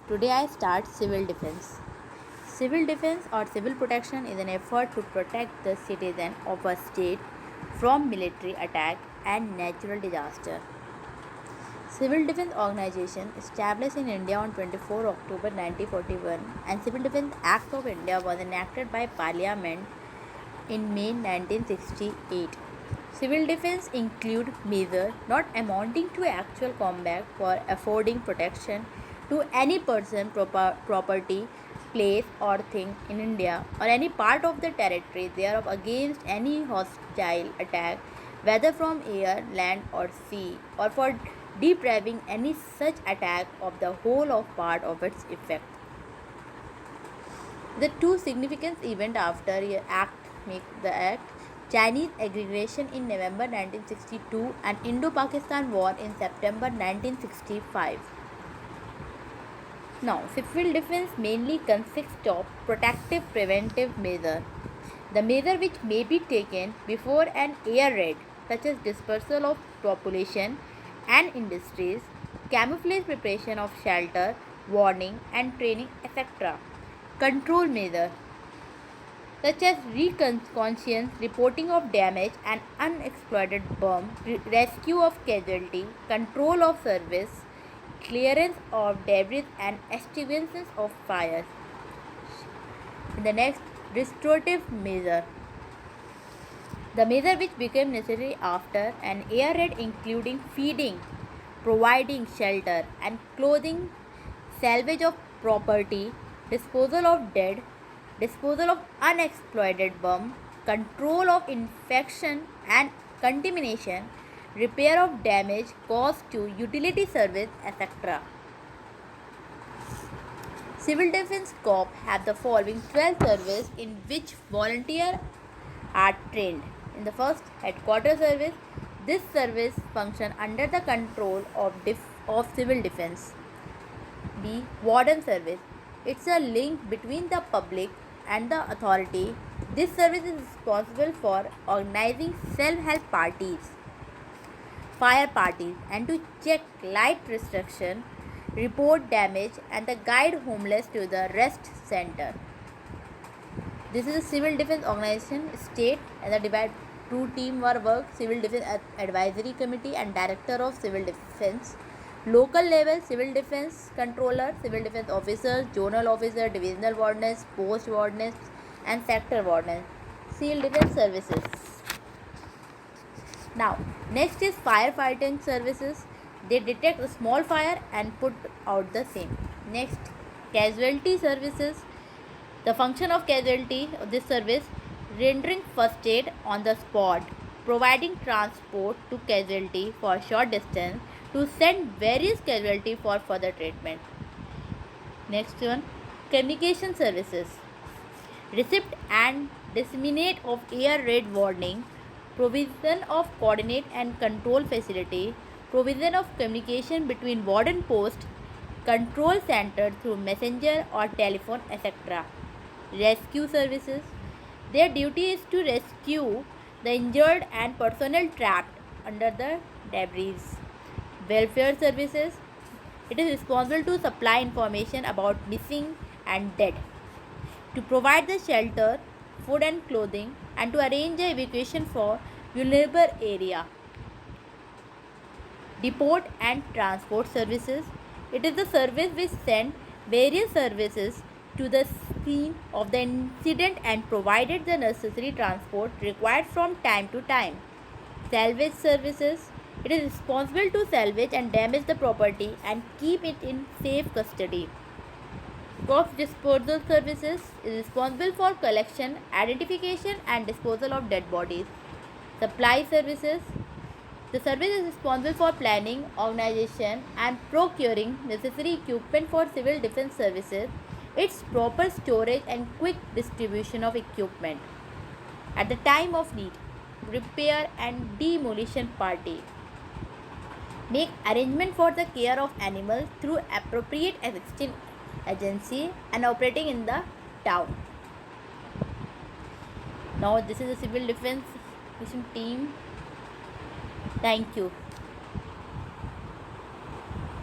Today I start civil defense. Civil defense or civil protection is an effort to protect the citizen of a state from military attack and natural disaster. Civil Defense Organization established in India on 24 October 1941 and Civil Defense Act of India was enacted by Parliament in May 1968. Civil defense include measures not amounting to actual combat for affording protection to any person, property, place or thing in India or any part of the territory thereof against any hostile attack, whether from air, land or sea, or for depriving any such attack of the whole or part of its effect. The two significant events after the act Chinese aggression in November 1962 and Indo-Pakistan War in September 1965. Now, civil defense mainly consists of protective preventive measures. The measure which may be taken before an air raid, such as dispersal of population and industries, camouflage preparation of shelter, warning and training, etc. Control measures such as reconnaissance, reporting of damage and unexploded bomb, rescue of casualty, control of service, clearance of debris and extinguishing of fires. The next, restorative measure. The measure which became necessary after an air raid including feeding, providing shelter and clothing, salvage of property, disposal of dead, disposal of unexploded bomb, control of infection and contamination, repair of damage caused to utility service, etc. Civil Defense Corps have the following 12 services in which volunteers are trained. In the first, headquarters service. This service function under the control of civil defense. B. Warden service. It's a link between the public and the authority. This service is responsible for organizing self-help parties, fire parties, and to check light restriction, report damage, and the guide homeless to the rest center. This is a civil defense organization. State and the divide two team work: Civil Defense Advisory Committee and Director of Civil Defense. Local level: Civil Defense Controller, Civil Defense Officers, Zonal Officer, Divisional Wardens, Post Wardens, and Sector Wardens. Civil Defense Services. Now, next is firefighting services. They detect a small fire and put out the same. Next, casualty services. The function of casualty of this service: rendering first aid on the spot, providing transport to casualty for short distance, to send various casualty for further treatment. Next one, communication services. Receipt and disseminate of air raid warning, provision of coordinate and control facility, provision of communication between warden post, control center through messenger or telephone, etc. Rescue services. Their duty is to rescue the injured and personnel trapped under the debris. Welfare services. It is responsible to supply information about missing and dead, to provide the shelter, food and clothing, and to arrange the evacuation for vulnerable area. Depot and transport services. It is the service which sends various services to the scene of the incident and provided the necessary transport required from time to time. Salvage services. It is responsible to salvage and damage the property and keep it in safe custody. Corpse disposal services is responsible for collection, identification and disposal of dead bodies. Supply services. The service is responsible for planning, organization and procuring necessary equipment for civil defense services, its proper storage and quick distribution of equipment at the time of need. Repair and demolition party. Make arrangement for the care of animals through appropriate existing agency and operating in the town. Now this is a civil defense team. Thank you.